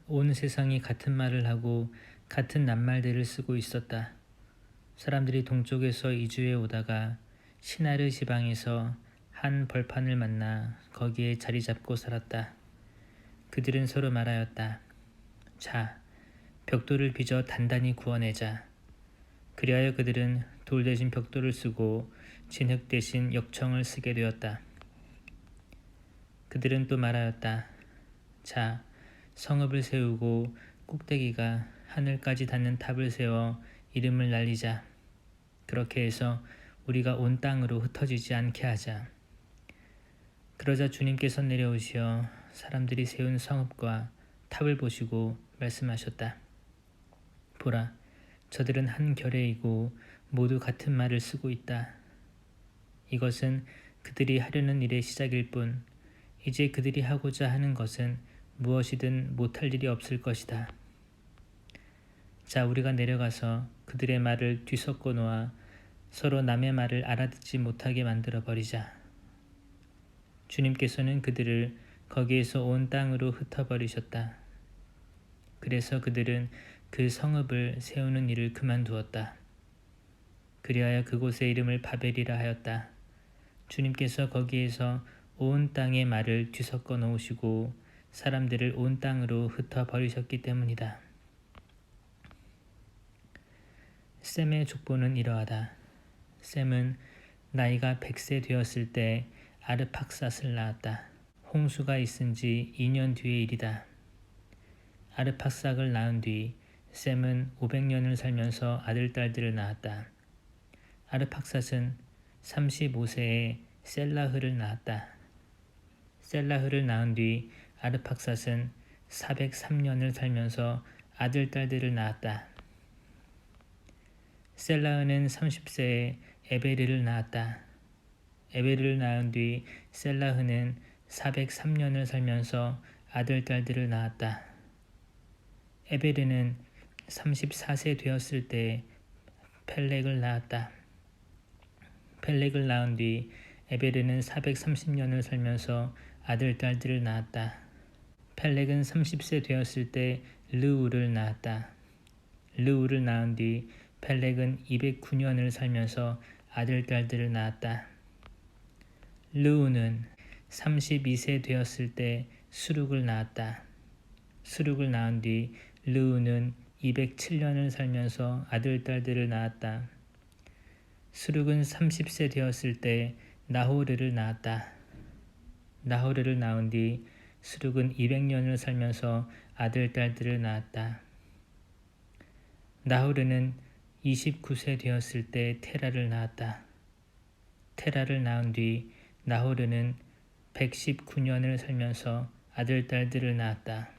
온 세상이 같은 말을 하고 같은 낱말들을 쓰고 있었다. 사람들이 동쪽에서 이주해 오다가 시나르 지방에서 한 벌판을 만나 거기에 자리 잡고 살았다. 그들은 서로 말하였다. 자, 벽돌을 빚어 단단히 구워내자. 그리하여 그들은 돌 대신 벽돌을 쓰고 진흙 대신 역청을 쓰게 되었다. 그들은 또 말하였다. 자, 성읍을 세우고 꼭대기가 하늘까지 닿는 탑을 세워 이름을 날리자. 그렇게 해서 우리가 온 땅으로 흩어지지 않게 하자. 그러자 주님께서 내려오시어 사람들이 세운 성읍과 탑을 보시고 말씀하셨다. 보라, 저들은 한 결의이고 모두 같은 말을 쓰고 있다. 이것은 그들이 하려는 일의 시작일 뿐, 이제 그들이 하고자 하는 것은 무엇이든 못할 일이 없을 것이다. 자, 우리가 내려가서 그들의 말을 뒤섞어 놓아 서로 남의 말을 알아듣지 못하게 만들어 버리자. 주님께서는 그들을 거기에서 온 땅으로 흩어버리셨다. 그래서 그들은 그 성읍을 세우는 일을 그만두었다. 그리하여 그곳의 이름을 바벨이라 하였다. 주님께서 거기에서 온 땅의 말을 뒤섞어 놓으시고 사람들을 온 땅으로 흩어버리셨기 때문이다. 셈의 족보는 이러하다. 셈은 나이가 100세 되었을 때 아르팍삿을 낳았다. 홍수가 있은 지 2년 뒤의 일이다. 아르팍삭을 낳은 뒤 셈은 500년을 살면서 아들, 딸들을 낳았다. 아르팍삿은 35세에 셀라흐를 낳았다. 셀라흐를 낳은 뒤 아르팍삿은 403년을 살면서 아들, 딸들을 낳았다. 셀라흐는 30세에 에베르를 낳았다. 에베르를 낳은 뒤 셀라흐는 403년을 살면서 아들, 딸들을 낳았다. 에베르는 34세 되었을 때 펠렉을 낳았다. 펠렉을 낳은 뒤 에베르는 430년을 살면서 아들, 딸들을 낳았다. 펠렉은 30세 되었을 때 르우를 낳았다. 르우를 낳은 뒤 펠렉은 209년을 살면서 아들, 딸들을 낳았다. 르우는 32세 되었을 때 수룩을 낳았다. 수룩을 낳은 뒤 르우는 207년을 살면서 아들, 딸들을 낳았다. 수룩은 30세 되었을 때 나호르를 낳았다. 나호르를 낳은 뒤 수룩은 200년을 살면서 아들, 딸들을 낳았다. 나호르는 29세 되었을 때 테라를 낳았다. 테라를 낳은 뒤 나호르는 119년을 살면서 아들, 딸들을 낳았다.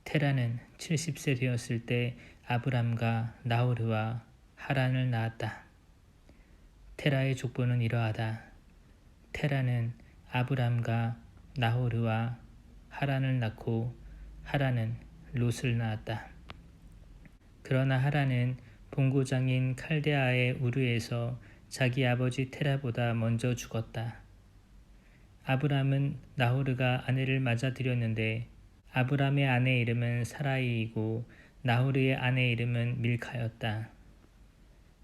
테라는 70세 되었을 때 아브람과 나호르와 하란을 낳았다. 테라의 족보는 이러하다. 테라는 아브람과 나호르와 하란을 낳고 하란은 롯을 낳았다. 그러나 하란은 본고장인 칼데아의 우르에서 자기 아버지 테라보다 먼저 죽었다. 아브람은 나호르가 아내를 맞아들였는데 아브람의 아내 이름은 사라이이고 나호르의 아내 이름은 밀카였다.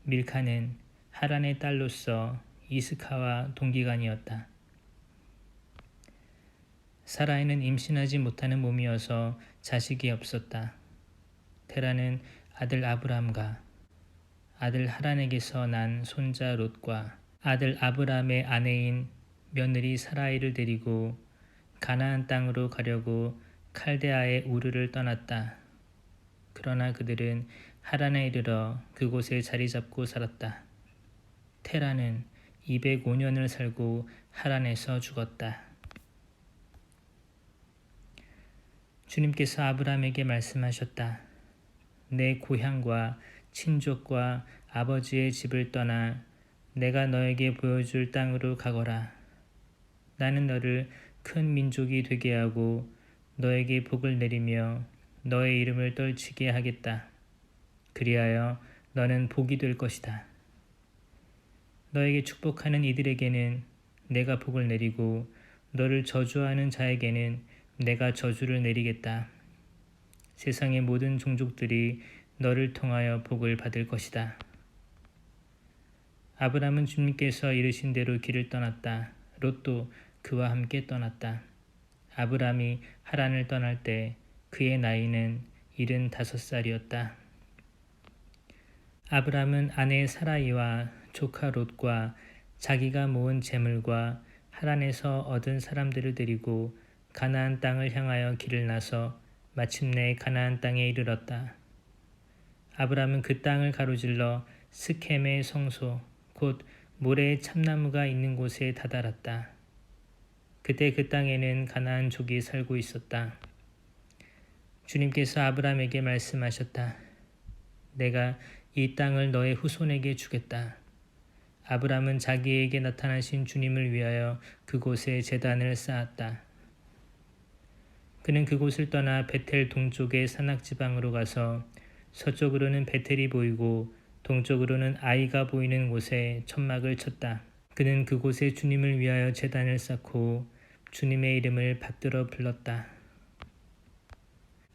밀카는 하란의 딸로서 이스카와 동기간이었다. 사라이는 임신하지 못하는 몸이어서 자식이 없었다. 테라는 아들 아브람과 아들 하란에게서 난 손자 롯과 아들 아브람의 아내인 며느리 사라이를 데리고 가나안 땅으로 가려고 칼데아의 우르를 떠났다. 그러나 그들은 하란에 이르러 그곳에 자리 잡고 살았다. 테라는 205년을 살고 하란에서 죽었다. 주님께서 아브람에게 말씀하셨다. 내 고향과 친족과 아버지의 집을 떠나 내가 너에게 보여줄 땅으로 가거라. 나는 너를 큰 민족이 되게 하고 너에게 복을 내리며 너의 이름을 떨치게 하겠다. 그리하여 너는 복이 될 것이다. 너에게 축복하는 이들에게는 내가 복을 내리고 너를 저주하는 자에게는 내가 저주를 내리겠다. 세상의 모든 종족들이 너를 통하여 복을 받을 것이다. 아브람은 주님께서 이르신 대로 길을 떠났다. 롯도 그와 함께 떠났다. 아브람이 하란을 떠날 때 그의 나이는 75살이었다. 아브람은 아내 사라이와 조카 롯과 자기가 모은 재물과 하란에서 얻은 사람들을 데리고 가나안 땅을 향하여 길을 나서 마침내 가나안 땅에 이르렀다. 아브람은 그 땅을 가로질러 스켐의 성소 곧 모래의 참나무가 있는 곳에 다다랐다. 그때 그 땅에는 가나안족이 살고 있었다. 주님께서 아브람에게 말씀하셨다. 내가 이 땅을 너의 후손에게 주겠다. 아브람은 자기에게 나타나신 주님을 위하여 그곳에 제단을 쌓았다. 그는 그곳을 떠나 베텔 동쪽의 산악지방으로 가서 서쪽으로는 베텔이 보이고 동쪽으로는 아이가 보이는 곳에 천막을 쳤다. 그는 그곳에 주님을 위하여 제단을 쌓고 주님의 이름을 받들어 불렀다.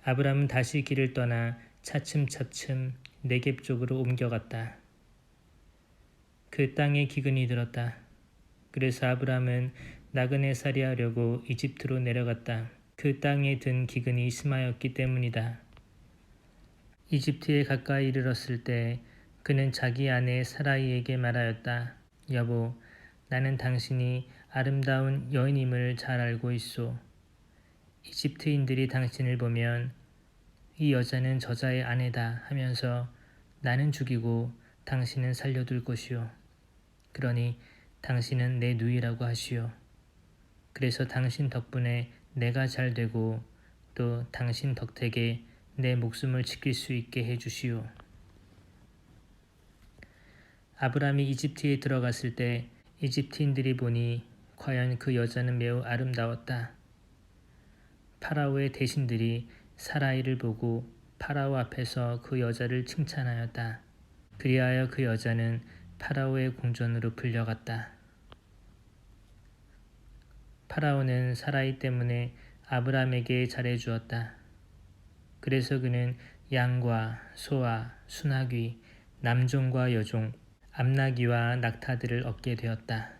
아브람은 다시 길을 떠나 차츰차츰 네겝 쪽으로 옮겨갔다. 그 땅에 기근이 들었다. 그래서 아브람은 나그네 살이 하려고 이집트로 내려갔다. 그 땅에 든 기근이 심하였기 때문이다. 이집트에 가까이 이르렀을 때 그는 자기 아내 사라이에게 말하였다. 여보, 나는 당신이 아름다운 여인임을 잘 알고 있소. 이집트인들이 당신을 보면 이 여자는 저자의 아내다 하면서 나는 죽이고 당신은 살려둘 것이오. 그러니 당신은 내 누이라고 하시오. 그래서 당신 덕분에 내가 잘 되고 또 당신 덕택에 내 목숨을 지킬 수 있게 해주시오. 아브람이 이집트에 들어갔을 때 이집트인들이 보니 과연 그 여자는 매우 아름다웠다. 파라오의 대신들이 사라이를 보고 파라오 앞에서 그 여자를 칭찬하였다. 그리하여 그 여자는 파라오의 궁전으로 불려갔다. 파라오는 사라이 때문에 아브람에게 잘해주었다. 그래서 그는 양과 소와 순하귀, 남종과 여종, 암나귀와 낙타들을 얻게 되었다.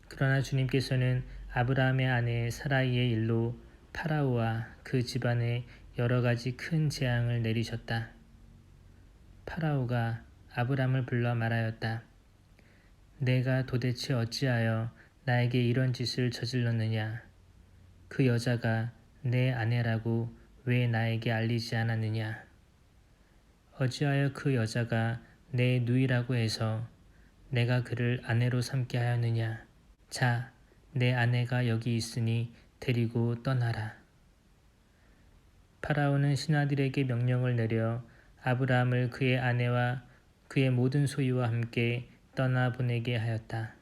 그러나 주님께서는 아브라함의 아내 사라이의 일로 파라오와 그 집안에 여러 가지 큰 재앙을 내리셨다. 파라오가 아브람을 불러 말하였다. 내가 도대체 어찌하여 나에게 이런 짓을 저질렀느냐? 그 여자가 내 아내라고 왜 나에게 알리지 않았느냐? 어찌하여 그 여자가 내 누이라고 해서 내가 그를 아내로 삼게 하였느냐? 자, 내 아내가 여기 있으니 데리고 떠나라. 파라오는 신하들에게 명령을 내려 아브라함을 그의 아내와 그의 모든 소유와 함께 떠나보내게 하였다.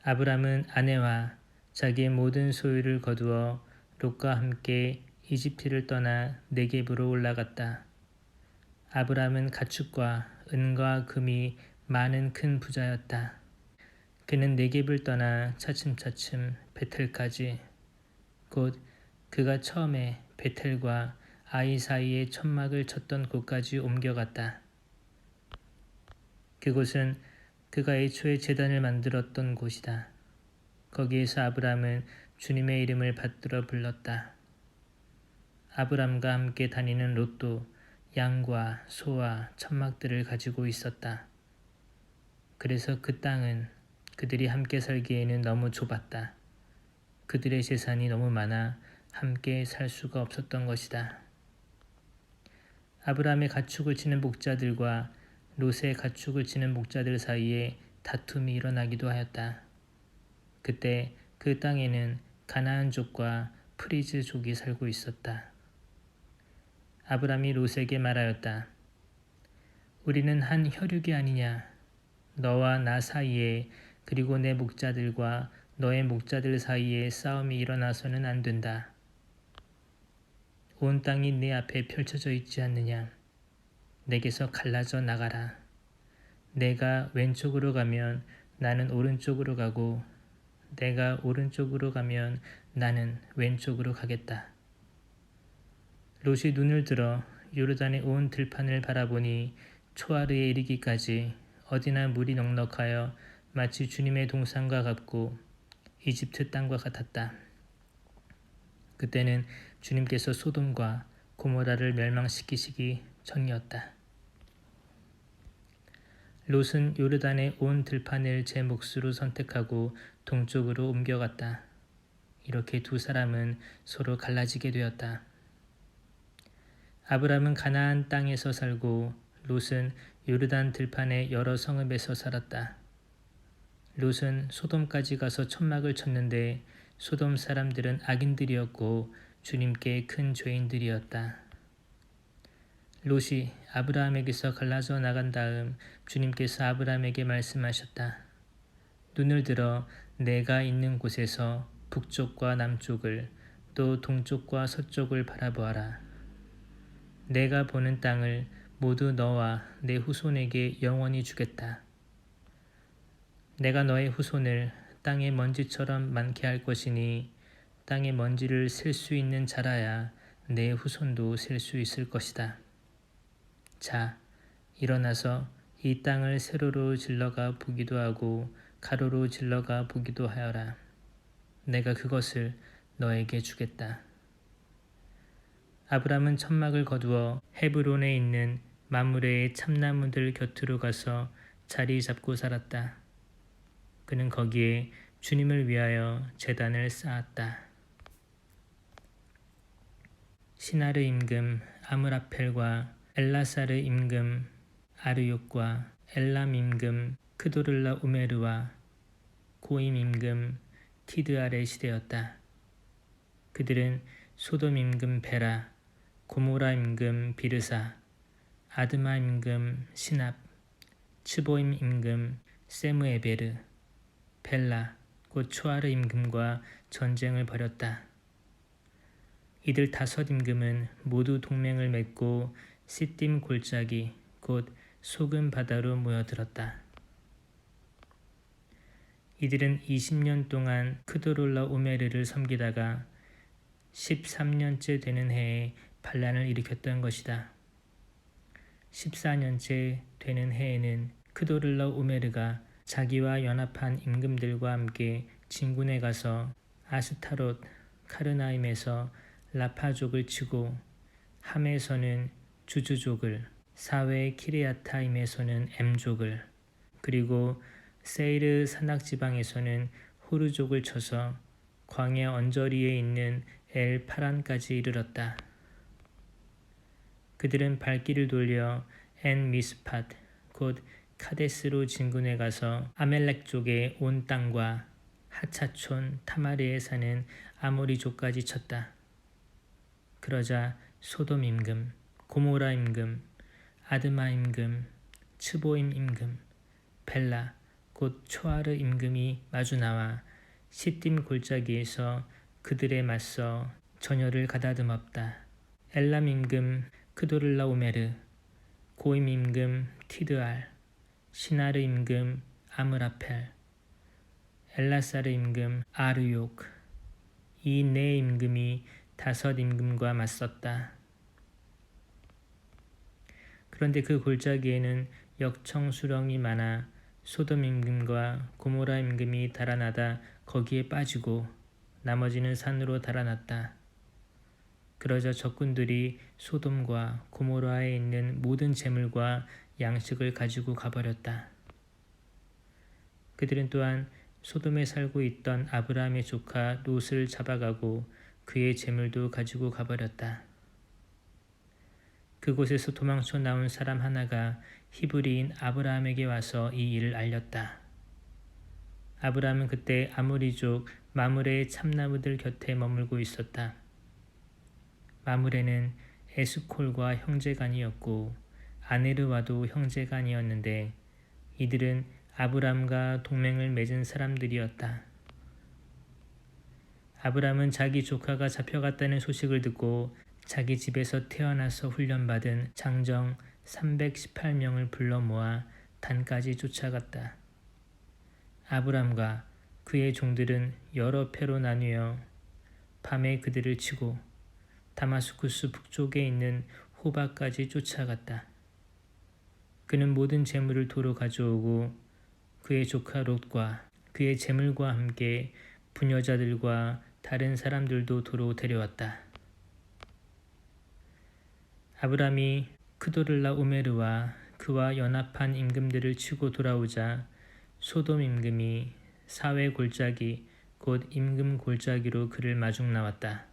아브람은 아내와 자기의 모든 소유를 거두어 롯과 함께 이집트를 떠나 네겝으로 올라갔다. 아브람은 가축과 은과 금이 많은 큰 부자였다. 그는 네겝을 떠나 차츰차츰 베텔까지 곧 그가 처음에 베텔과 아이 사이에 천막을 쳤던 곳까지 옮겨갔다. 그곳은 그가 애초에 제단을 만들었던 곳이다. 거기에서 아브람은 주님의 이름을 받들어 불렀다. 아브람과 함께 다니는 롯도 양과 소와 천막들을 가지고 있었다. 그래서 그 땅은 그들이 함께 살기에는 너무 좁았다. 그들의 재산이 너무 많아 함께 살 수가 없었던 것이다. 아브람의 가축을 치는 목자들과 롯의 가축을 치는 목자들 사이에 다툼이 일어나기도 하였다. 그때 그 땅에는 가나안족과 프리즈족이 살고 있었다. 아브람이 롯에게 말하였다. 우리는 한 혈육이 아니냐? 너와 나 사이에 그리고 내 목자들과 너의 목자들 사이에 싸움이 일어나서는 안 된다. 온 땅이 내 앞에 펼쳐져 있지 않느냐? 내게서 갈라져 나가라. 내가 왼쪽으로 가면 나는 오른쪽으로 가고 내가 오른쪽으로 가면 나는 왼쪽으로 가겠다. 롯이 눈을 들어 요르단의 온 들판을 바라보니 초아르에 이르기까지 어디나 물이 넉넉하여 마치 주님의 동산과 같고 이집트 땅과 같았다. 그때는 주님께서 소돔과 고모라를 멸망시키시기 전이었다. 롯은 요르단의 온 들판을 제 몫으로 선택하고 동쪽으로 옮겨갔다. 이렇게 두 사람은 서로 갈라지게 되었다. 아브람은 가나안 땅에서 살고 롯은 요르단 들판의 여러 성읍에서 살았다. 롯은 소돔까지 가서 천막을 쳤는데 소돔 사람들은 악인들이었고 주님께 큰 죄인들이었다. 롯이 아브라함에게서 갈라져 나간 다음 주님께서 아브라함에게 말씀하셨다. 눈을 들어 내가 있는 곳에서 북쪽과 남쪽을 또 동쪽과 서쪽을 바라보아라. 내가 보는 땅을 모두 너와 내 후손에게 영원히 주겠다. 내가 너의 후손을 땅의 먼지처럼 많게 할 것이니 땅의 먼지를 셀 수 있는 자라야 내 후손도 셀 수 있을 것이다. 자, 일어나서 이 땅을 세로로 질러가 보기도 하고 가로로 질러가 보기도 하여라. 내가 그것을 너에게 주겠다. 아브람은 천막을 거두어 헤브론에 있는 마므레의 참나무들 곁으로 가서 자리 잡고 살았다. 그는 거기에 주님을 위하여 제단을 쌓았다. 시나르 임금 아므라펠과 엘라사르 임금 아르욕과 엘람 임금 크도를라 우메르와 고임 임금 티드알의 시대였다. 그들은 소돔 임금 베라, 고모라 임금 비르사, 아드마 임금 시납, 츠보임 임금 세무에베르, 벨라 곧 초아르 임금과 전쟁을 벌였다. 이들 다섯 임금은 모두 동맹을 맺고 시딤 골짜기 곧 소금 바다로 모여들었다. 이들은 20년 동안 크도롤라 오메르를 섬기다가 13년째 되는 해에 반란을 일으켰던 것이다. 14년째 되는 해에는 크도를라 오메르가 자기와 연합한 임금들과 함께 진군에 가서 아스타롯 카르나임에서 라파족을 치고 함에서는 주주족을 사외 키리아타임에서는 엠족을 그리고 세이르 산악지방에서는 호르족을 쳐서 광야 언저리에 있는 엘 파란까지 이르렀다. 그들은 발길을 돌려 엔 미스팟 곧 카데스로 진군해 가서 아멜렉 쪽의 온 땅과 하차촌 타마르에 사는 아모리족까지 쳤다. 그러자 소돔 임금, 고모라 임금, 아드마 임금, 츠보임 임금, 벨라 곧 초아르 임금이 마주 나와 시딤 골짜기에서 그들에 맞서 전열을 가다듬었다. 엘람 임금 크도를라 오메르, 고임 임금 티드알, 시나르 임금 아므라펠, 엘라사르 임금 아르욕, 이 네 임금이 다섯 임금과 맞섰다. 그런데 그 골짜기에는 역청수령이 많아 소돔 임금과 고모라 임금이 달아나다 거기에 빠지고 나머지는 산으로 달아났다. 그러자 적군들이 소돔과 고모라에 있는 모든 재물과 양식을 가지고 가버렸다. 그들은 또한 소돔에 살고 있던 아브라함의 조카 롯을 잡아가고 그의 재물도 가지고 가버렸다. 그곳에서 도망쳐 나온 사람 하나가 히브리인 아브라함에게 와서 이 일을 알렸다. 아브라함은 그때 아모리족 마므레의 참나무들 곁에 머물고 있었다. 마므레는 에스콜과 형제간이었고 아네르와도 형제간이었는데 이들은 아브람과 동맹을 맺은 사람들이었다. 아브람은 자기 조카가 잡혀갔다는 소식을 듣고 자기 집에서 태어나서 훈련받은 장정 318명을 불러 모아 단까지 쫓아갔다. 아브람과 그의 종들은 여러 패로 나뉘어 밤에 그들을 치고 다마스쿠스 북쪽에 있는 호바까지 쫓아갔다. 그는 모든 재물을 도로 가져오고 그의 조카 롯과 그의 재물과 함께 부녀자들과 다른 사람들도 도로 데려왔다. 아브람이 크도를라 오메르와 그와 연합한 임금들을 치고 돌아오자 소돔 임금이 사회 골짜기 곧 임금 골짜기로 그를 마중 나왔다.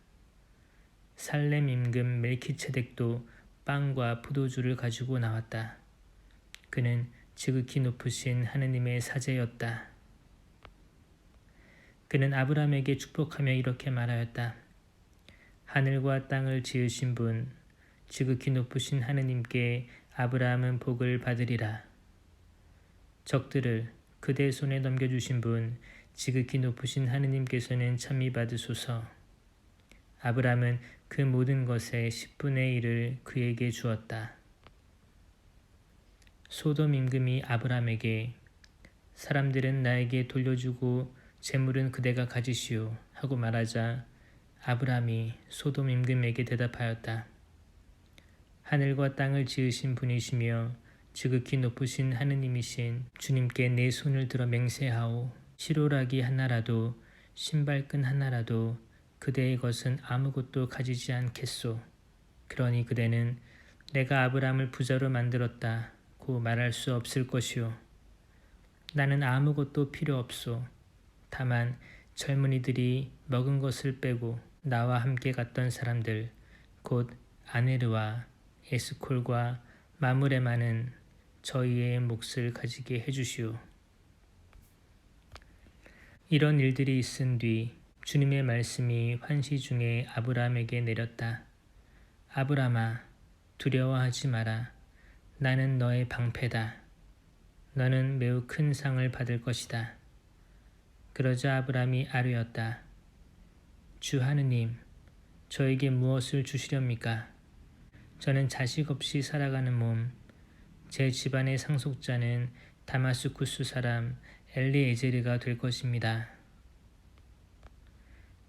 살렘 임금 멜키체덱도 빵과 포도주를 가지고 나왔다. 그는 지극히 높으신 하느님의 사제였다. 그는 아브람에게 축복하며 이렇게 말하였다. 하늘과 땅을 지으신 분, 지극히 높으신 하느님께 아브라함은 복을 받으리라. 적들을 그대 손에 넘겨주신 분, 지극히 높으신 하느님께서는 찬미 받으소서. 아브람은 그 모든 것의 10분의 1을 그에게 주었다. 소돔 임금이 아브람에게 사람들은 나에게 돌려주고 재물은 그대가 가지시오 하고 말하자 아브람이 소돔 임금에게 대답하였다. 하늘과 땅을 지으신 분이시며 지극히 높으신 하느님이신 주님께 내 손을 들어 맹세하오. 시로라기 하나라도 신발끈 하나라도 그대의 것은 아무것도 가지지 않겠소. 그러니 그대는 내가 아브람을 부자로 만들었다고 말할 수 없을 것이오. 나는 아무것도 필요 없소. 다만 젊은이들이 먹은 것을 빼고 나와 함께 갔던 사람들 곧 아네르와 에스콜과 마므레만은 저희의 몫을 가지게 해주시오. 이런 일들이 있은 뒤 주님의 말씀이 환시 중에 아브람에게 내렸다. 아브람아, 두려워하지 마라. 나는 너의 방패다. 너는 매우 큰 상을 받을 것이다. 그러자 아브람이 아뢰었다. 주 하느님, 저에게 무엇을 주시렵니까? 저는 자식 없이 살아가는 몸, 제 집안의 상속자는 다마스쿠스 사람 엘리에제르가 될 것입니다.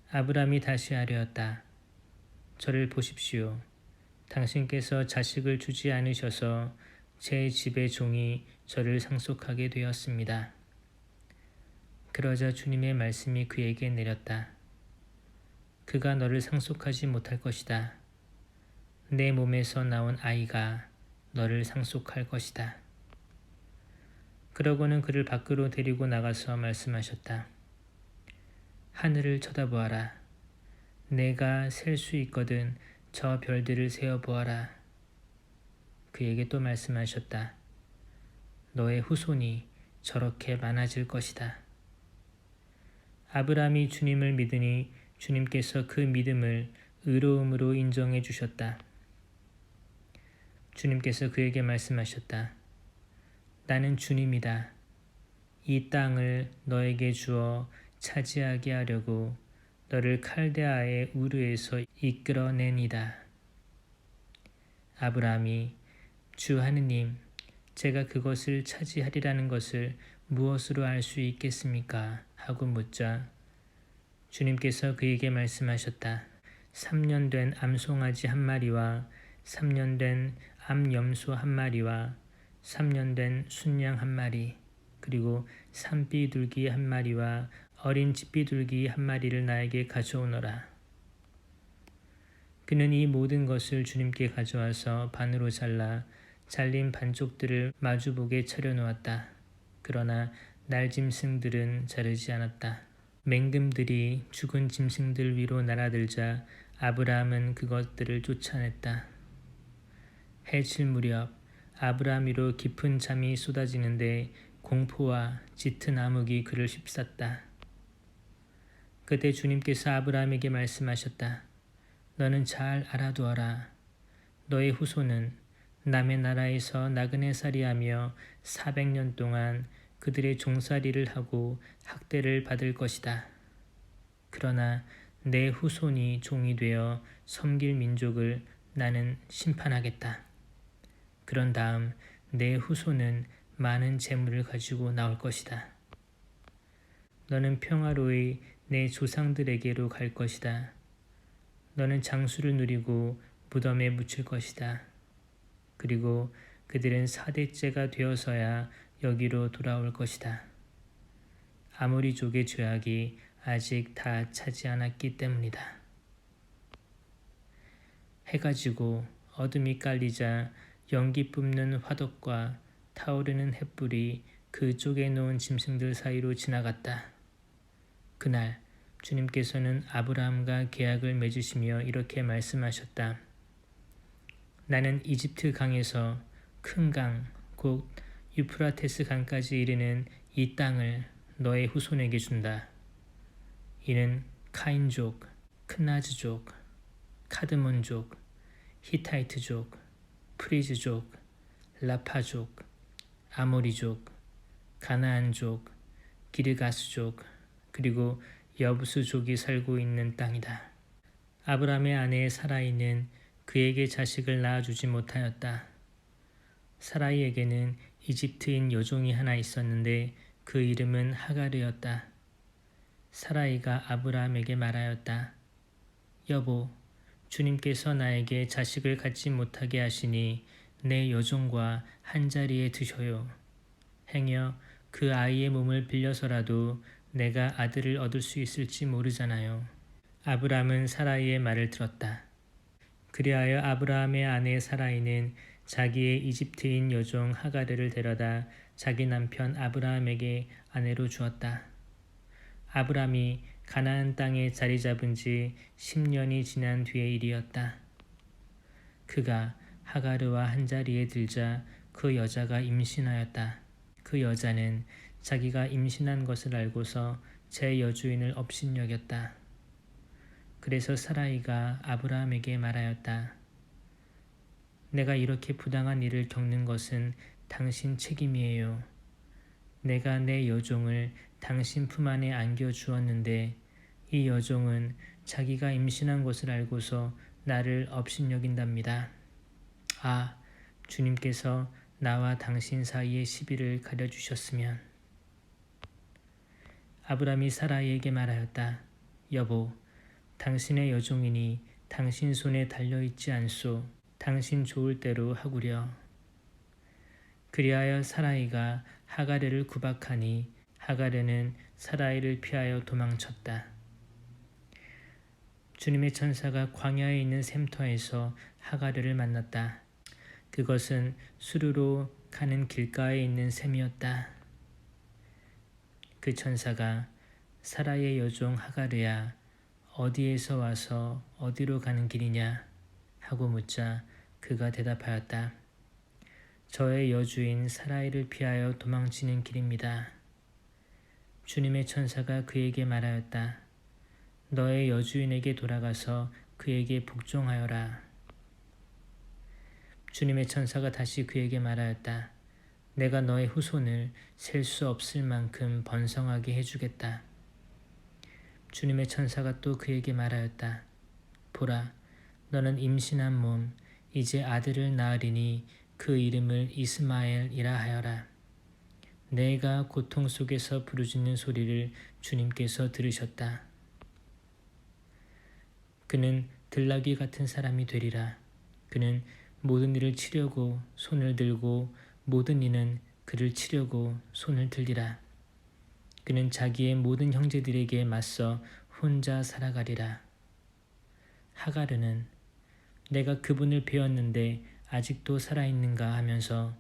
아브람이 다시 아뢰었다. 저를 보십시오. 당신께서 자식을 주지 않으셔서 제 집의 종이 저를 상속하게 되었습니다. 그러자 주님의 말씀이 그에게 내렸다. 그가 너를 상속하지 못할 것이다. 내 몸에서 나온 아이가 너를 상속할 것이다. 그러고는 그를 밖으로 데리고 나가서 말씀하셨다. 하늘을 쳐다보아라. 내가 셀 수 있거든 저 별들을 세어보아라. 그에게 또 말씀하셨다. 너의 후손이 저렇게 많아질 것이다. 아브람이 주님을 믿으니 주님께서 그 믿음을 의로움으로 인정해 주셨다. 주님께서 그에게 말씀하셨다. 나는 주님이다. 이 땅을 너에게 주어 차지하게 하려고 너를 칼데아의 우르에서 이끌어내니다. 아브라함이 주 하느님, 제가 그것을 차지하리라는 것을 무엇으로 알 수 있겠습니까? 하고 묻자 주님께서 그에게 말씀하셨다. 3년 된 암송아지 한 마리와 3년 된 암염소 한 마리와 3년 된 순양 한 마리 그리고 산비둘기 한 마리와 어린 집비둘기 한 마리를 나에게 가져오너라. 그는 이 모든 것을 주님께 가져와서 반으로 잘라 잘린 반쪽들을 마주보게 차려놓았다. 그러나 날짐승들은 자르지 않았다. 맹금들이 죽은 짐승들 위로 날아들자 아브라함은 그것들을 쫓아냈다. 해질 무렵 아브라함 위로 깊은 잠이 쏟아지는데 공포와 짙은 암흑이 그를 휩쌌다. 그때 주님께서 아브라함에게 말씀하셨다. 너는 잘 알아두어라. 너의 후손은 남의 나라에서 나그네 살이하며 400년 동안 그들의 종살이를 하고 학대를 받을 것이다. 그러나 내 후손이 종이 되어 섬길 민족을 나는 심판하겠다. 그런 다음 내 후손은 많은 재물을 가지고 나올 것이다. 너는 평화로이 내 조상들에게로 갈 것이다. 너는 장수를 누리고 무덤에 묻힐 것이다. 그리고 그들은 4대째가 되어서야 여기로 돌아올 것이다. 아모리족의 죄악이 아직 다 차지 않았기 때문이다. 해가 지고 어둠이 깔리자 연기 뿜는 화덕과 타오르는 햇불이 그 쪽에 놓은 짐승들 사이로 지나갔다. 그날 주님께서는 아브라함과 계약을 맺으시며 이렇게 말씀하셨다. 나는 이집트 강에서 큰 강, 곧 유프라테스 강까지 이르는 이 땅을 너의 후손에게 준다. 이는 카인족, 크나즈족, 카드몬족, 히타이트족, 프리즈족, 라파족, 아모리족, 가나안족, 기르가스족, 그리고 여부스족이 살고 있는 땅이다. 아브라함의 아내 사라이는 그에게 자식을 낳아주지 못하였다. 사라이에게는 이집트인 여종이 하나 있었는데 그 이름은 하가르였다. 사라이가 아브라함에게 말하였다. 여보, 주님께서 나에게 자식을 갖지 못하게 하시니 내 여종과 한자리에 드셔요. 행여 그 아이의 몸을 빌려서라도 내가 아들을 얻을 수 있을지 모르잖아요. 아브라함은 사라이의 말을 들었다. 그리하여 아브라함의 아내 사라이는 자기의 이집트인 여종 하가르를 데려다 자기 남편 아브라함에게 아내로 주었다. 아브라함이 가나안 땅에 자리 잡은 지 10년이 지난 뒤의 일이었다. 그가 하가르와 한자리에 들자 그 여자가 임신하였다. 그 여자는 자기가 임신한 것을 알고서 제 여주인을 업신여겼다. 그래서 사라이가 아브라함에게 말하였다. 내가 이렇게 부당한 일을 겪는 것은 당신 책임이에요. 내가 내 여종을 당신 품 안에 안겨주었는데 이 여종은 자기가 임신한 것을 알고서 나를 업신여긴답니다. 아, 주님께서 나와 당신 사이의 시비를 가려주셨으면. 아브라함이 사라이에게 말하였다. 여보, 당신의 여종이니 당신 손에 달려있지 않소. 당신 좋을 대로 하구려. 그리하여 사라이가 하가르를 구박하니 하가르는 사라이를 피하여 도망쳤다. 주님의 천사가 광야에 있는 샘터에서 하가르를 만났다. 그것은 수르로 가는 길가에 있는 샘이었다. 그 천사가 사라이의 여종 하가르야, 어디에서 와서 어디로 가는 길이냐 하고 묻자 그가 대답하였다. 저의 여주인 사라이를 피하여 도망치는 길입니다. 주님의 천사가 그에게 말하였다. 너의 여주인에게 돌아가서 그에게 복종하여라. 주님의 천사가 다시 그에게 말하였다. 내가 너의 후손을 셀 수 없을 만큼 번성하게 해주겠다. 주님의 천사가 또 그에게 말하였다. 보라, 너는 임신한 몸, 이제 아들을 낳으리니 그 이름을 이스마엘이라 하여라. 내가 고통 속에서 부르짖는 소리를 주님께서 들으셨다. 그는 들나귀 같은 사람이 되리라. 그는 모든 일을 치려고 손을 들고 모든 이는 그를 치려고 손을 들리라. 그는 자기의 모든 형제들에게 맞서 혼자 살아가리라. 하가르는 내가 그분을 배웠는데 아직도 살아있는가 하면서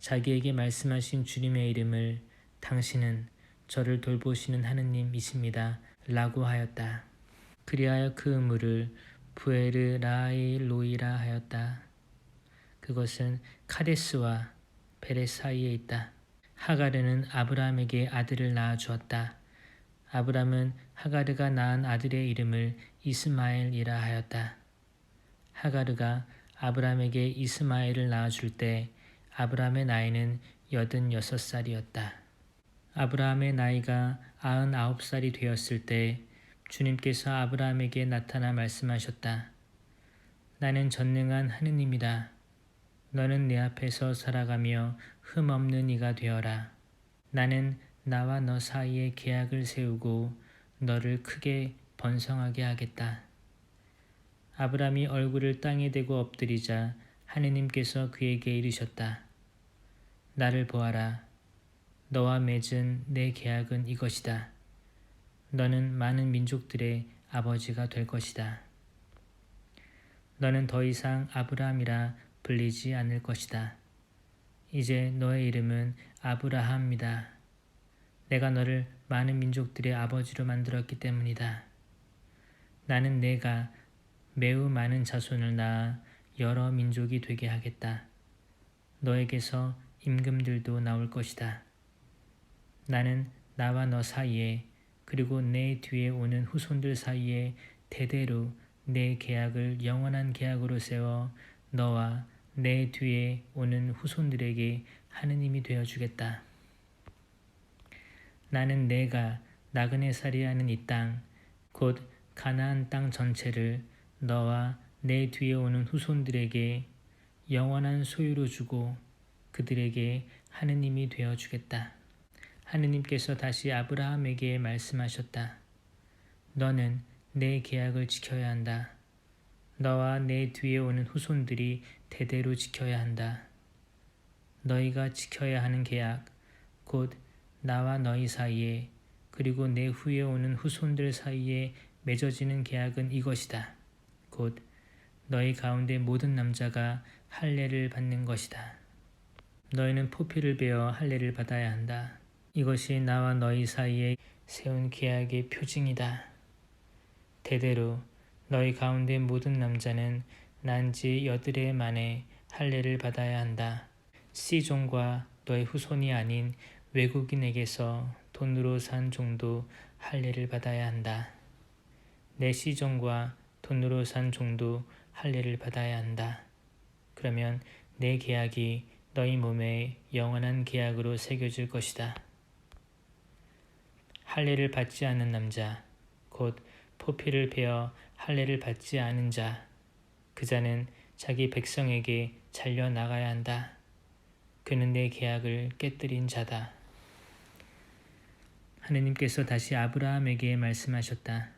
자기에게 말씀하신 주님의 이름을 당신은 저를 돌보시는 하느님이십니다 라고 하였다. 그리하여 그 물을 부에르 라일로이라 하였다. 그것은 카데스와 베레 사이에 있다. 하가르는 아브라함에게 아들을 낳아 주었다. 아브라함은 하가르가 낳은 아들의 이름을 이스마엘이라 하였다. 하가르가 아브라함에게 이스마엘을 낳아줄 때 아브라함의 나이는 86살이었다. 아브라함의 나이가 99살이 되었을 때 주님께서 아브라함에게 나타나 말씀하셨다. 나는 전능한 하느님이다. 너는 내 앞에서 살아가며 흠없는 이가 되어라. 나는 나와 너 사이에 계약을 세우고 너를 크게 번성하게 하겠다. 아브라함이 얼굴을 땅에 대고 엎드리자 하느님께서 그에게 이르셨다. 나를 보아라. 너와 맺은 내 계약은 이것이다. 너는 많은 민족들의 아버지가 될 것이다. 너는 더 이상 아브라함이라 불리지 않을 것이다. 이제 너의 이름은 아브라함이다. 내가 너를 많은 민족들의 아버지로 만들었기 때문이다. 나는 내가 매우 많은 자손을 낳아 여러 민족이 되게 하겠다. 너에게서 임금들도 나올 것이다. 나는 나와 너 사이에 그리고 내 뒤에 오는 후손들 사이에 대대로 내 계약을 영원한 계약으로 세워 너와 내 뒤에 오는 후손들에게 하느님이 되어주겠다. 나는 내가 나그네 살이하는 이 땅, 곧 가나안 땅 전체를 너와 내 뒤에 오는 후손들에게 영원한 소유로 주고 그들에게 하느님이 되어주겠다. 하느님께서 다시 아브라함에게 말씀하셨다. 너는 내 계약을 지켜야 한다. 너와 내 뒤에 오는 후손들이 대대로 지켜야 한다. 너희가 지켜야 하는 계약, 곧 나와 너희 사이에 그리고 내 후에 오는 후손들 사이에 맺어지는 계약은 이것이다. 곧 너희 가운데 모든 남자가 할례를 받는 것이다. 너희는 포피를 베어 할례를 받아야 한다. 이것이 나와 너희 사이에 세운 계약의 표징이다. 대대로 너희 가운데 모든 남자는 난지 8해 만에 할례를 받아야 한다. 시종과 너의 후손이 아닌 외국인에게서 돈으로 산 종도 할례를 받아야 한다. 내 시종과 돈으로 산 종도 할례를 받아야 한다. 그러면 내 계약이 너희 몸에 영원한 계약으로 새겨질 것이다. 할례를 받지 않는 남자, 곧 포피를 베어 할례를 받지 않은 자, 그 자는 자기 백성에게 잘려나가야 한다. 그는 내 계약을 깨뜨린 자다. 하느님께서 다시 아브라함에게 말씀하셨다.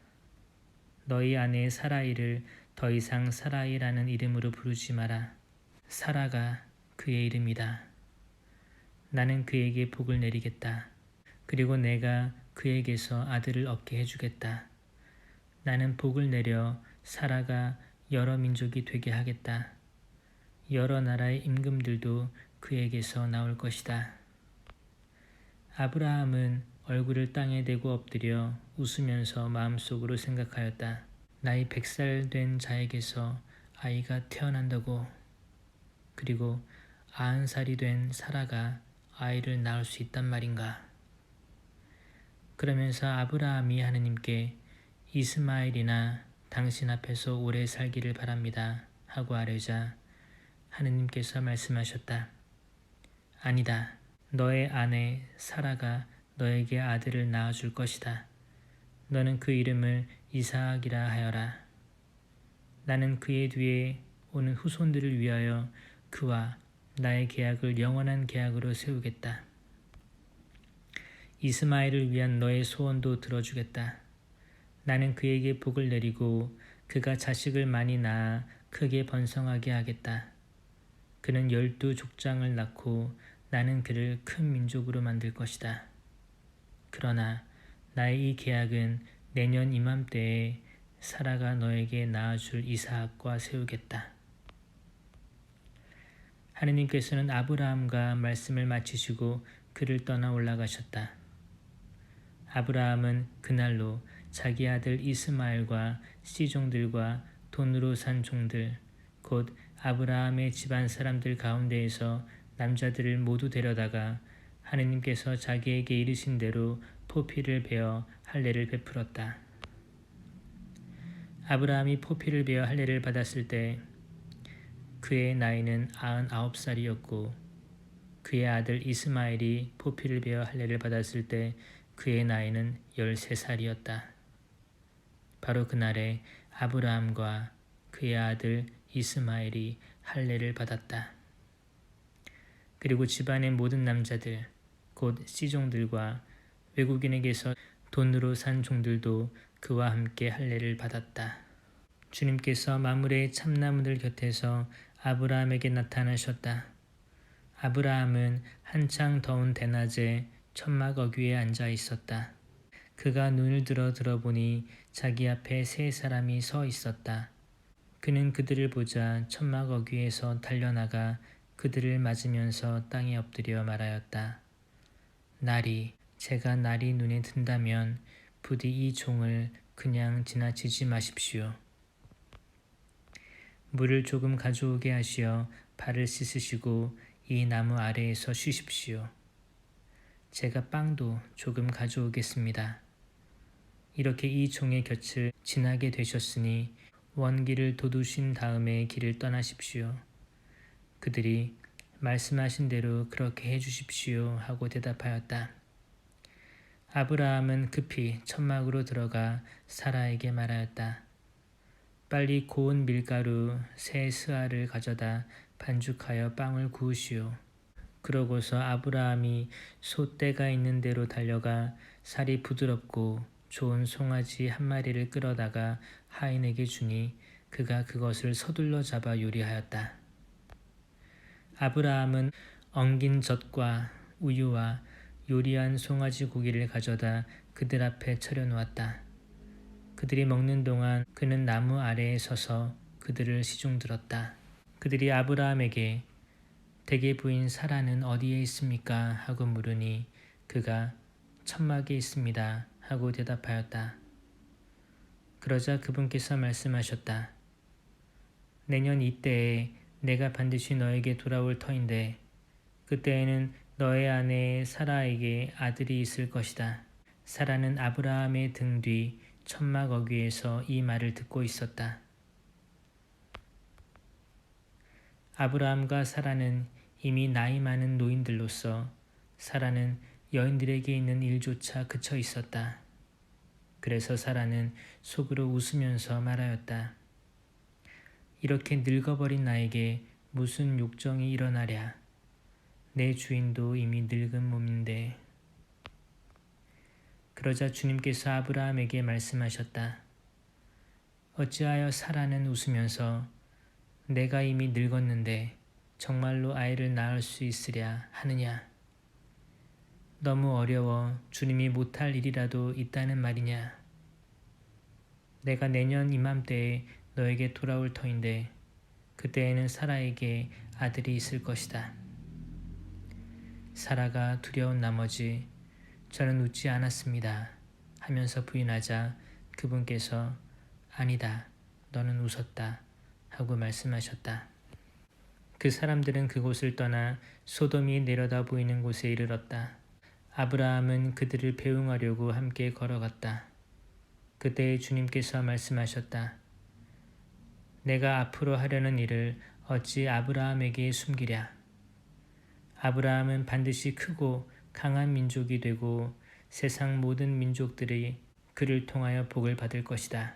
너희 아내 사라이를 더 이상 사라이라는 이름으로 부르지 마라. 사라가 그의 이름이다. 나는 그에게 복을 내리겠다. 그리고 내가 그에게서 아들을 얻게 해주겠다. 나는 복을 내려 사라가 여러 민족이 되게 하겠다. 여러 나라의 임금들도 그에게서 나올 것이다. 아브라함은 얼굴을 땅에 대고 엎드려 웃으면서 마음속으로 생각하였다. 나이 100살 된 자에게서 아이가 태어난다고. 그리고 90살이 된 사라가 아이를 낳을 수 있단 말인가. 그러면서 아브라함이 하느님께 이스마엘이나 당신 앞에서 오래 살기를 바랍니다 하고 아뢰자 하느님께서 말씀하셨다. 아니다. 너의 아내 사라가 너에게 아들을 낳아줄 것이다. 너는 그 이름을 이삭이라 하여라. 나는 그의 뒤에 오는 후손들을 위하여 그와 나의 계약을 영원한 계약으로 세우겠다. 이스마엘을 위한 너의 소원도 들어주겠다. 나는 그에게 복을 내리고 그가 자식을 많이 낳아 크게 번성하게 하겠다. 그는 12족장을 낳고 나는 그를 큰 민족으로 만들 것이다. 그러나 나의 이 계약은 내년 이맘때에 사라가 너에게 낳아줄 이삭과 세우겠다. 하느님께서는 아브라함과 말씀을 마치시고 그를 떠나 올라가셨다. 아브라함은 그날로 자기 아들 이스마엘과 씨종들과 돈으로 산 종들, 곧 아브라함의 집안 사람들 가운데에서 남자들을 모두 데려다가 하느님께서 자기에게 이르신 대로 포피를 베어 할례를 베풀었다. 아브라함이 포피를 베어 할례를 받았을 때 그의 나이는 99살이었고 그의 아들 이스마엘이 포피를 베어 할례를 받았을 때 그의 나이는 13살이었다. 바로 그날에 아브라함과 그의 아들 이스마엘이 할례를 받았다. 그리고 집안의 모든 남자들 곧 씨종들과 외국인에게서 돈으로 산 종들도 그와 함께 할례를 받았다. 주님께서 마물의 참나무들 곁에서 아브라함에게 나타나셨다. 아브라함은 한창 더운 대낮에 천막 어귀에 앉아 있었다. 그가 눈을 들어보니 자기 앞에 세 사람이 서 있었다. 그는 그들을 보자 천막 어귀에서 달려나가 그들을 맞으면서 땅에 엎드려 말하였다. 제가 날이 눈에 든다면 부디 이 종을 그냥 지나치지 마십시오. 물을 조금 가져오게 하시어 발을 씻으시고 이 나무 아래에서 쉬십시오. 제가 빵도 조금 가져오겠습니다. 이렇게 이 종의 곁을 지나게 되셨으니 원기를 돋우신 다음에 길을 떠나십시오. 그들이 말씀하신 대로 그렇게 해주십시오 하고 대답하였다. 아브라함은 급히 천막으로 들어가 사라에게 말하였다. 빨리 고운 밀가루 세 스아를 가져다 반죽하여 빵을 구우시오. 그러고서 아브라함이 솥대가 있는 데로 달려가 살이 부드럽고 좋은 송아지 한 마리를 끌어다가 하인에게 주니 그가 그것을 서둘러 잡아 요리하였다. 아브라함은 엉긴 젖과 우유와 요리한 송아지 고기를 가져다 그들 앞에 차려놓았다. 그들이 먹는 동안 그는 나무 아래에 서서 그들을 시중들었다. 그들이 아브라함에게 대개 부인 사라는 어디에 있습니까? 하고 물으니 그가 천막에 있습니다. 하고 대답하였다. 그러자 그분께서 말씀하셨다. 내년 이때에 내가 반드시 너에게 돌아올 터인데 그때에는 너의 아내 사라에게 아들이 있을 것이다. 사라는 아브라함의 등 뒤 천막 어귀에서 이 말을 듣고 있었다. 아브라함과 사라는 이미 나이 많은 노인들로서 사라는 여인들에게 있는 일조차 그쳐 있었다. 그래서 사라는 속으로 웃으면서 말하였다. 이렇게 늙어버린 나에게 무슨 욕정이 일어나랴. 내 주인도 이미 늙은 몸인데. 그러자 주님께서 아브라함에게 말씀하셨다. 어찌하여 사라는 웃으면서 내가 이미 늙었는데 정말로 아이를 낳을 수 있으랴 하느냐. 너무 어려워 주님이 못할 일이라도 있다는 말이냐. 내가 내년 이맘때에 너에게 돌아올 터인데 그때에는 사라에게 아들이 있을 것이다. 사라가 두려운 나머지 저는 웃지 않았습니다 하면서 부인하자 그분께서 아니다 너는 웃었다 하고 말씀하셨다. 그 사람들은 그곳을 떠나 소돔이 내려다 보이는 곳에 이르렀다. 아브라함은 그들을 배웅하려고 함께 걸어갔다. 그때 주님께서 말씀하셨다. 내가 앞으로 하려는 일을 어찌 아브라함에게 숨기랴. 아브라함은 반드시 크고 강한 민족이 되고 세상 모든 민족들이 그를 통하여 복을 받을 것이다.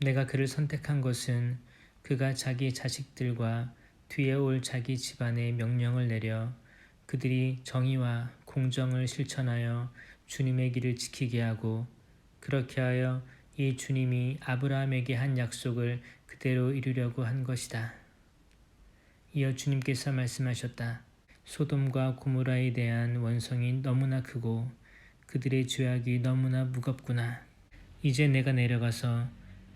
내가 그를 선택한 것은 그가 자기 자식들과 뒤에 올 자기 집안에 명령을 내려 그들이 정의와 공정을 실천하여 주님의 길을 지키게 하고 그렇게 하여 이 주님이 아브라함에게 한 약속을 그대로 이루려고 한 것이다. 이어 주님께서 말씀하셨다. 소돔과 고모라에 대한 원성이 너무나 크고 그들의 죄악이 너무나 무겁구나. 이제 내가 내려가서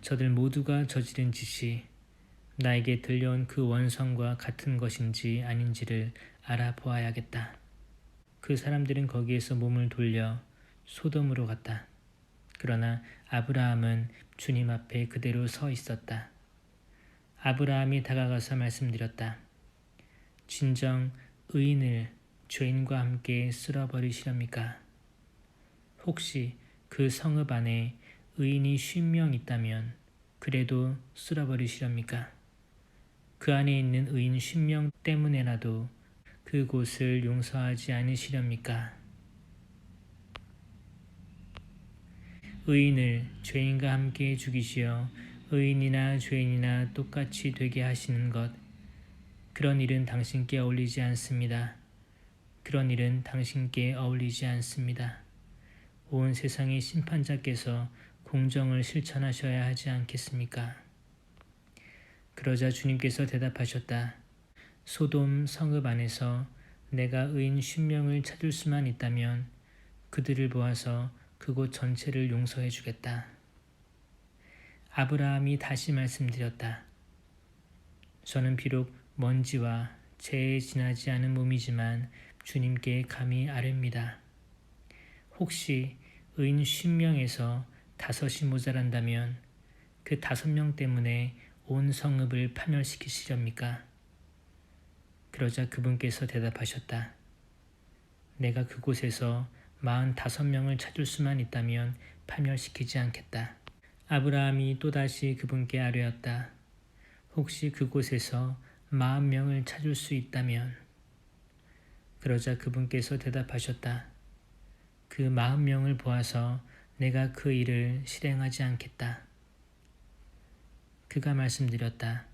저들 모두가 저지른 짓이 나에게 들려온 그 원성과 같은 것인지 아닌지를 알아보아야겠다. 그 사람들은 거기에서 몸을 돌려 소돔으로 갔다. 그러나 아브라함은 주님 앞에 그대로 서 있었다. 아브라함이 다가가서 말씀드렸다. 진정 의인을 죄인과 함께 쓸어버리시렵니까? 혹시 그 성읍 안에 의인이 50명 있다면 그래도 쓸어버리시렵니까? 그 안에 있는 의인 10명 때문에라도 그곳을 용서하지 않으시렵니까? 의인을 죄인과 함께 죽이시어 의인이나 죄인이나 똑같이 되게 하시는 것, 그런 일은 당신께 어울리지 않습니다. 그런 일은 당신께 어울리지 않습니다. 온 세상의 심판자께서 공정을 실천하셔야 하지 않겠습니까? 그러자 주님께서 대답하셨다. 소돔 성읍 안에서 내가 의인 50명을 찾을 수만 있다면 그들을 모아서 그곳 전체를 용서해 주겠다. 아브라함이 다시 말씀드렸다. 저는 비록 먼지와 재에 지나지 않은 몸이지만 주님께 감히 아뢰입니다. 혹시 의인 50명에서 5이 모자란다면 그 5명 때문에 온 성읍을 파멸시키시렵니까? 그러자 그분께서 대답하셨다. 내가 그곳에서 45명을 찾을 수만 있다면 파멸시키지 않겠다. 아브라함이 또다시 그분께 아뢰었다. 혹시 그곳에서 40명을 찾을 수 있다면? 그러자 그분께서 대답하셨다. 그 40명을 보아서 내가 그 일을 실행하지 않겠다. 그가 말씀드렸다.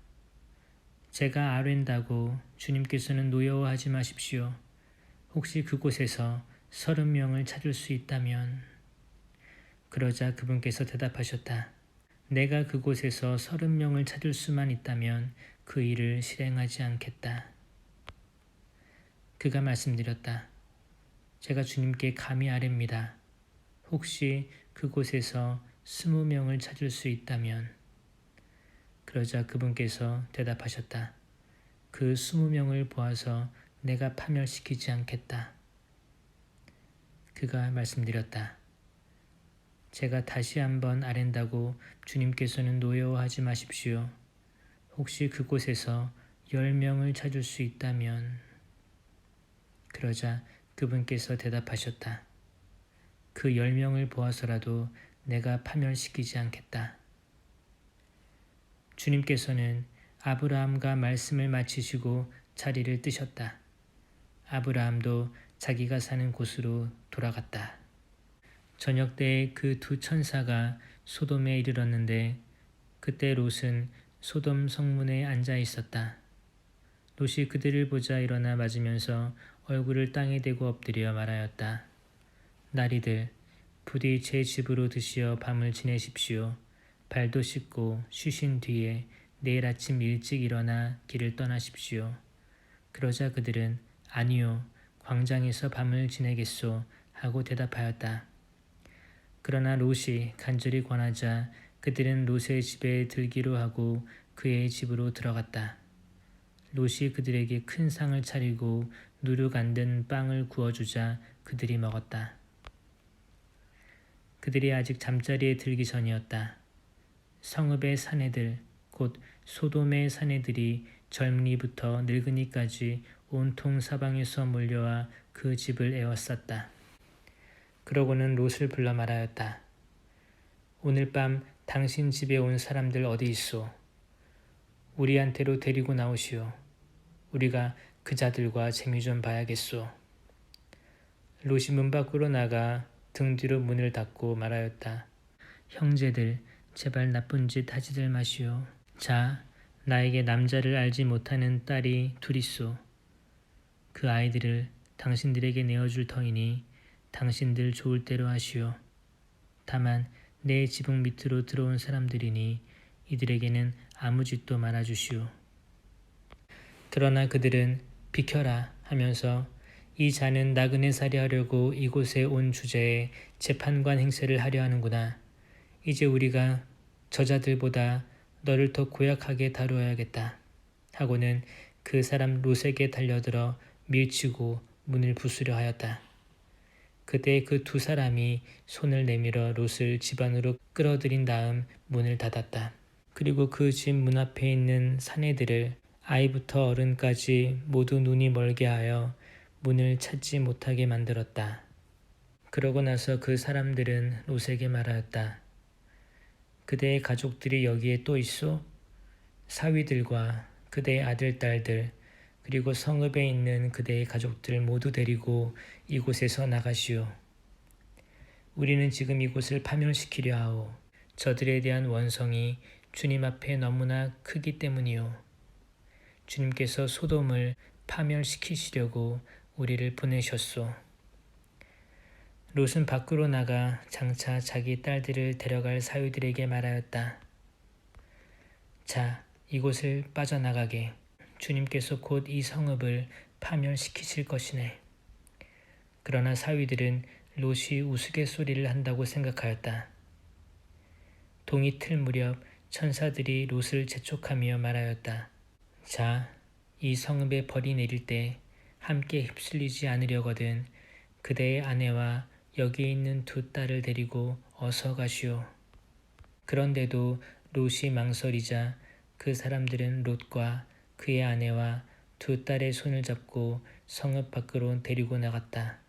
제가 아뢰다고 주님께서는 노여워하지 마십시오. 혹시 그곳에서 30명을 찾을 수 있다면? 그러자 그분께서 대답하셨다. 내가 그곳에서 30명을 찾을 수만 있다면 그 일을 실행하지 않겠다. 그가 말씀드렸다. 제가 주님께 감히 아뢰입니다. 혹시 그곳에서 20명을 찾을 수 있다면? 그러자 그분께서 대답하셨다. 그 20명을 보아서 내가 파멸시키지 않겠다. 그가 말씀드렸다. 제가 다시 한번 아랜다고 주님께서는 노여워하지 마십시오. 혹시 그곳에서 10명을 찾을 수 있다면? 그러자 그분께서 대답하셨다. 그 10명을 보아서라도 내가 파멸시키지 않겠다. 주님께서는 아브라함과 말씀을 마치시고 자리를 뜨셨다. 아브라함도 자기가 사는 곳으로 돌아갔다. 저녁 때에 그 두 천사가 소돔에 이르렀는데 그때 롯은 소돔 성문에 앉아 있었다. 롯이 그들을 보자 일어나 맞으면서 얼굴을 땅에 대고 엎드려 말하였다. 나리들, 부디 제 집으로 드시어 밤을 지내십시오. 발도 씻고 쉬신 뒤에 내일 아침 일찍 일어나 길을 떠나십시오. 그러자 그들은 아니요, 광장에서 밤을 지내겠소 하고 대답하였다. 그러나 롯이 간절히 권하자 그들은 롯의 집에 들기로 하고 그의 집으로 들어갔다. 롯이 그들에게 큰 상을 차리고 누룩 안 든 빵을 구워주자 그들이 먹었다. 그들이 아직 잠자리에 들기 전이었다. 성읍의 사내들, 곧 소돔의 사내들이 젊은이부터 늙은이까지 온통 사방에서 몰려와 그 집을 에워쌌다. 그러고는 롯을 불러 말하였다. 오늘 밤 당신 집에 온 사람들 어디 있소? 우리한테로 데리고 나오시오. 우리가 그 자들과 재미 좀 봐야겠소. 롯이 문 밖으로 나가 등 뒤로 문을 닫고 말하였다. 형제들, 제발 나쁜 짓 하지들 마시오. 자, 나에게 남자를 알지 못하는 딸이 둘 있소. 그 아이들을 당신들에게 내어줄 터이니 당신들 좋을 대로 하시오. 다만 내 지붕 밑으로 들어온 사람들이니 이들에게는 아무 짓도 말아주시오. 그러나 그들은 비켜라 하면서 이 자는 나그네 살이하려고 이곳에 온 주제에 재판관 행세를 하려 하는구나. 이제 우리가 저자들보다 너를 더 고약하게 다루어야겠다. 하고는 그 사람 롯에게 달려들어 밀치고 문을 부수려 하였다. 그때 그 두 사람이 손을 내밀어 롯을 집 안으로 끌어들인 다음 문을 닫았다. 그리고 그 집 문 앞에 있는 사내들을 아이부터 어른까지 모두 눈이 멀게 하여 문을 찾지 못하게 만들었다. 그러고 나서 그 사람들은 롯에게 말하였다. 그대의 가족들이 여기에 또 있소? 사위들과 그대의 아들, 딸들, 그리고 성읍에 있는 그대의 가족들 모두 데리고 이곳에서 나가시오. 우리는 지금 이곳을 파멸시키려 하오. 저들에 대한 원성이 주님 앞에 너무나 크기 때문이오. 주님께서 소돔을 파멸시키시려고 우리를 보내셨소. 롯은 밖으로 나가 장차 자기 딸들을 데려갈 사위들에게 말하였다. 자, 이곳을 빠져나가게. 주님께서 곧 이 성읍을 파멸시키실 것이네. 그러나 사위들은 롯이 우스갯소리를 한다고 생각하였다. 동이 틀 무렵 천사들이 롯을 재촉하며 말하였다. 자, 이 성읍에 벌이 내릴 때 함께 휩쓸리지 않으려거든 그대의 아내와 여기 있는 두 딸을 데리고 어서 가시오. 그런데도 롯이 망설이자 그 사람들은 롯과 그의 아내와 두 딸의 손을 잡고 성읍 밖으로 데리고 나갔다.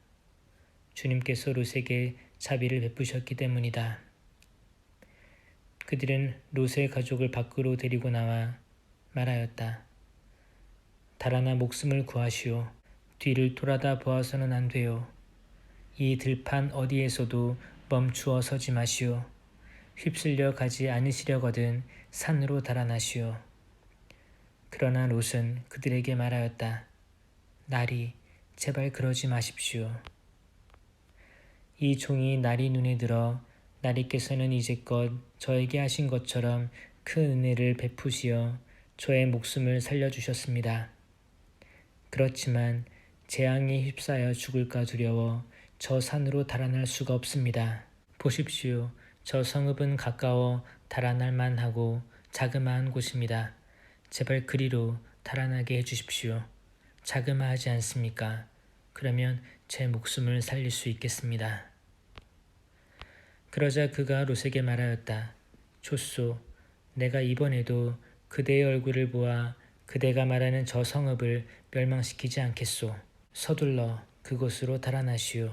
주님께서 롯에게 자비를 베푸셨기 때문이다. 그들은 롯의 가족을 밖으로 데리고 나와 말하였다. 달아나 목숨을 구하시오. 뒤를 돌아다 보아서는 안 돼요. 이 들판 어디에서도 멈추어 서지 마시오. 휩쓸려 가지 않으시려거든 산으로 달아나시오. 그러나 롯은 그들에게 말하였다. 나리, 제발 그러지 마십시오. 이 종이 나리 눈에 들어 나리께서는 이제껏 저에게 하신 것처럼 큰 은혜를 베푸시어 저의 목숨을 살려주셨습니다. 그렇지만 재앙에 휩싸여 죽을까 두려워 저 산으로 달아날 수가 없습니다. 보십시오. 저 성읍은 가까워 달아날 만하고 자그마한 곳입니다. 제발 그리로 달아나게 해주십시오. 자그마하지 않습니까? 그러면 제 목숨을 살릴 수 있겠습니다. 그러자 그가 롯에게 말하였다. 좋소. 내가 이번에도 그대의 얼굴을 보아 그대가 말하는 저 성읍을 멸망시키지 않겠소. 서둘러 그곳으로 달아나시오.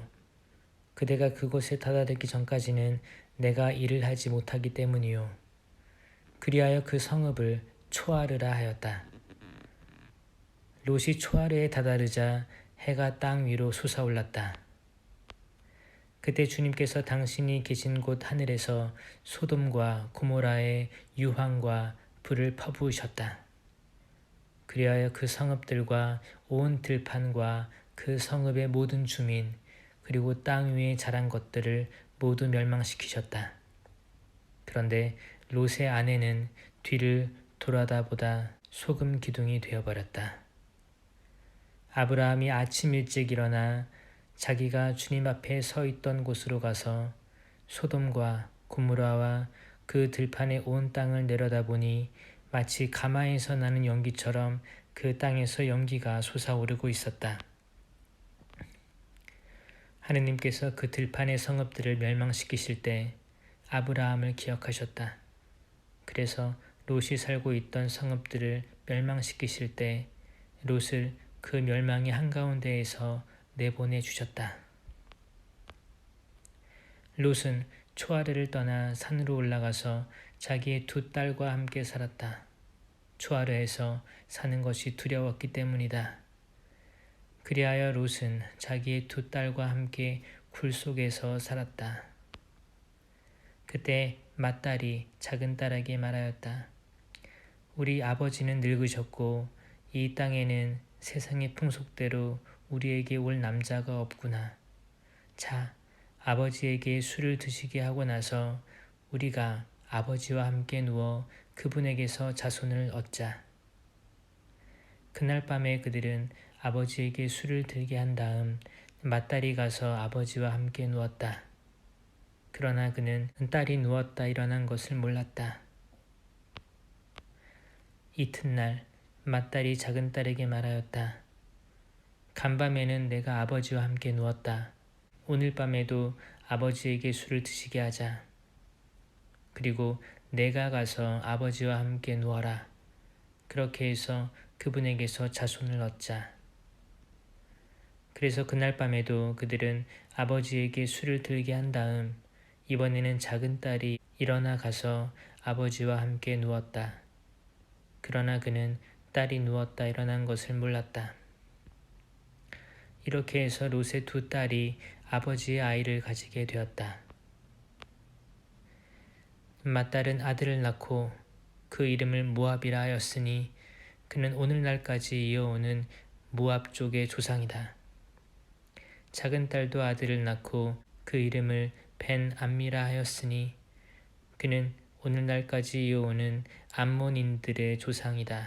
그대가 그곳에 다다르기 전까지는 내가 일을 하지 못하기 때문이요. 그리하여 그 성읍을 초하르라 하였다. 롯이 초하르에 다다르자 해가 땅 위로 솟아올랐다. 그때 주님께서 당신이 계신 곳 하늘에서 소돔과 고모라의 유황과 불을 퍼부으셨다. 그리하여 그 성읍들과 온 들판과 그 성읍의 모든 주민 그리고 땅 위에 자란 것들을 모두 멸망시키셨다. 그런데 롯의 아내는 뒤를 돌아다보다 소금 기둥이 되어버렸다. 아브라함이 아침 일찍 일어나 자기가 주님 앞에 서 있던 곳으로 가서 소돔과 고모라와 그 들판의 온 땅을 내려다보니 마치 가마에서 나는 연기처럼 그 땅에서 연기가 솟아오르고 있었다. 하느님께서 그 들판의 성읍들을 멸망시키실 때 아브라함을 기억하셨다. 그래서 롯이 살고 있던 성읍들을 멸망시키실 때 롯을 그 멸망의 한가운데에서 내보내 주셨다. 롯은 초아르를 떠나 산으로 올라가서 자기의 두 딸과 함께 살았다. 초아르에서 사는 것이 두려웠기 때문이다. 그리하여 롯은 자기의 두 딸과 함께 굴 속에서 살았다. 그때 맏딸이 작은 딸에게 말하였다. 우리 아버지는 늙으셨고 이 땅에는 세상의 풍속대로 우리에게 올 남자가 없구나. 자, 아버지에게 술을 드시게 하고 나서 우리가 아버지와 함께 누워 그분에게서 자손을 얻자. 그날 밤에 그들은 아버지에게 술을 들게 한 다음 맏딸이 가서 아버지와 함께 누웠다. 그러나 그는 딸이 누웠다 일어난 것을 몰랐다. 이튿날 맏딸이 작은 딸에게 말하였다. 간밤에는 내가 아버지와 함께 누웠다. 오늘 밤에도 아버지에게 술을 드시게 하자. 그리고 내가 가서 아버지와 함께 누워라. 그렇게 해서 그분에게서 자손을 얻자. 그래서 그날 밤에도 그들은 아버지에게 술을 들게 한 다음 이번에는 작은 딸이 일어나 가서 아버지와 함께 누웠다. 그러나 그는 딸이 누웠다 일어난 것을 몰랐다. 이렇게 해서 롯의 두 딸이 아버지의 아이를 가지게 되었다. 맏딸은 아들을 낳고 그 이름을 모압이라 하였으니 그는 오늘날까지 이어오는 모압 쪽의 조상이다. 작은 딸도 아들을 낳고 그 이름을 벤 암미라 하였으니 그는 오늘날까지 이어오는 암몬인들의 조상이다.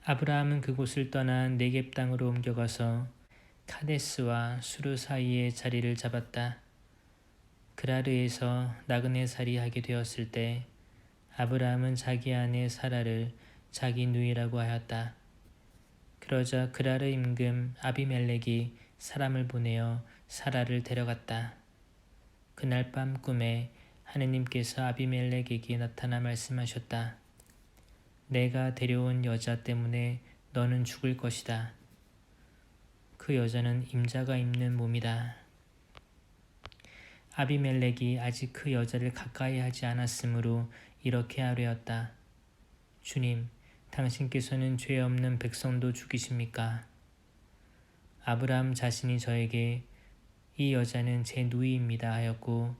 아브라함은 그곳을 떠나 네겝 땅으로 옮겨가서 카데스와 수르 사이에 자리를 잡았다. 그라르에서 나그네 살이하게 되었을 때 아브라함은 자기 아내 사라를 자기 누이라고 하였다. 그러자 그라르 임금 아비멜렉이 사람을 보내어 사라를 데려갔다. 그날 밤 꿈에 하느님께서 아비멜렉에게 나타나 말씀하셨다. 내가 데려온 여자 때문에 너는 죽을 것이다. 그 여자는 임자가 입는 몸이다. 아비멜렉이 아직 그 여자를 가까이 하지 않았으므로 이렇게 아뢰었다. 주님, 당신께서는 죄 없는 백성도 죽이십니까? 아브라함 자신이 저에게 이 여자는 제 누이입니다 하였고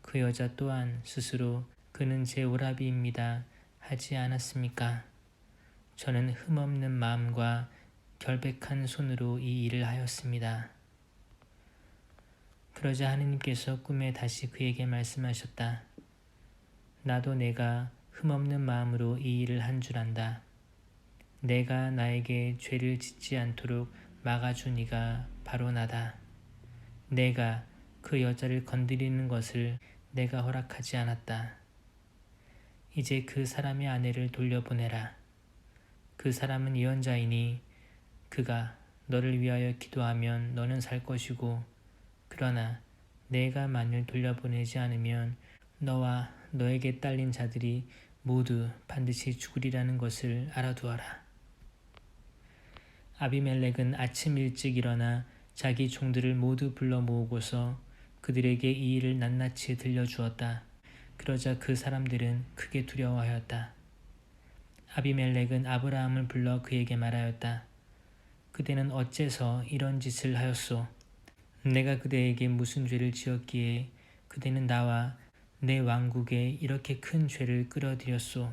그 여자 또한 스스로 그는 제 오라비입니다 하지 않았습니까? 저는 흠없는 마음과 결백한 손으로 이 일을 하였습니다. 그러자 하느님께서 꿈에 다시 그에게 말씀하셨다. 나도 내가 흠없는 마음으로 이 일을 한 줄 안다. 내가 나에게 죄를 짓지 않도록 막아준 이가 바로 나다. 내가 그 여자를 건드리는 것을 내가 허락하지 않았다. 이제 그 사람의 아내를 돌려보내라. 그 사람은 예언자이니 그가 너를 위하여 기도하면 너는 살 것이고 그러나 내가 만일 돌려보내지 않으면 너와 너에게 딸린 자들이 모두 반드시 죽으리라는 것을 알아두어라. 아비멜렉은 아침 일찍 일어나 자기 종들을 모두 불러 모으고서 그들에게 이 일을 낱낱이 들려주었다. 그러자 그 사람들은 크게 두려워하였다. 아비멜렉은 아브라함을 불러 그에게 말하였다. 그대는 어째서 이런 짓을 하였소? 내가 그대에게 무슨 죄를 지었기에 그대는 나와 내 왕국에 이렇게 큰 죄를 끌어들였소?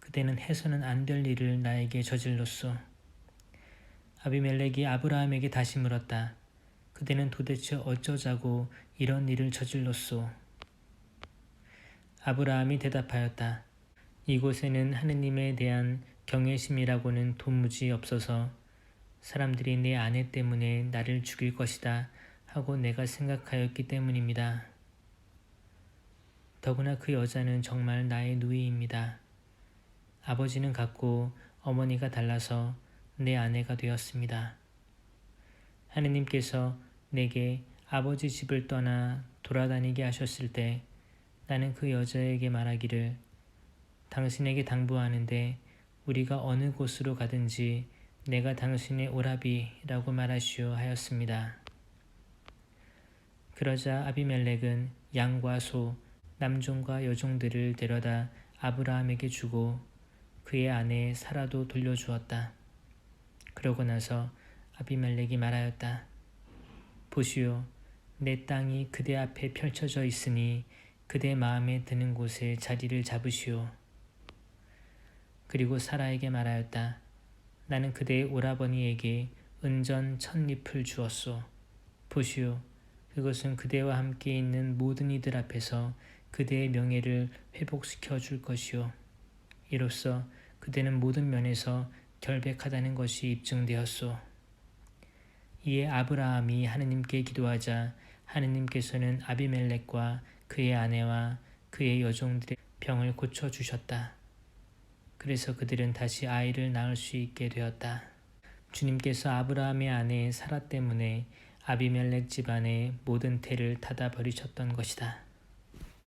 그대는 해서는 안 될 일을 나에게 저질렀소. 아비멜렉이 아브라함에게 다시 물었다. 그대는 도대체 어쩌자고 이런 일을 저질렀소? 아브라함이 대답하였다. 이곳에는 하느님에 대한 경외심이라고는 도무지 없어서 사람들이 내 아내 때문에 나를 죽일 것이다 하고 내가 생각하였기 때문입니다. 더구나 그 여자는 정말 나의 누이입니다. 아버지는 같고 어머니가 달라서 내 아내가 되었습니다. 하느님께서 내게 아버지 집을 떠나 돌아다니게 하셨을 때 나는 그 여자에게 말하기를 당신에게 당부하는데 우리가 어느 곳으로 가든지 내가 당신의 오라비라고 말하시오 하였습니다. 그러자 아비멜렉은 양과 소, 남종과 여종들을 데려다 아브라함에게 주고 그의 아내 사라도 돌려주었다. 그러고 나서 아비멜렉이 말하였다. 보시오, 내 땅이 그대 앞에 펼쳐져 있으니 그대 마음에 드는 곳에 자리를 잡으시오. 그리고 사라에게 말하였다. 나는 그대의 오라버니에게 은전 1000잎을 주었소. 보시오, 그것은 그대와 함께 있는 모든 이들 앞에서 그대의 명예를 회복시켜 줄 것이오. 이로써 그대는 모든 면에서 결백하다는 것이 입증되었소. 이에 아브라함이 하느님께 기도하자 하느님께서는 아비멜렉과 그의 아내와 그의 여종들의 병을 고쳐주셨다. 그래서 그들은 다시 아이를 낳을 수 있게 되었다. 주님께서 아브라함의 아내 사라 때문에 아비멜렉 집안의 모든 태를 닫아 버리셨던 것이다.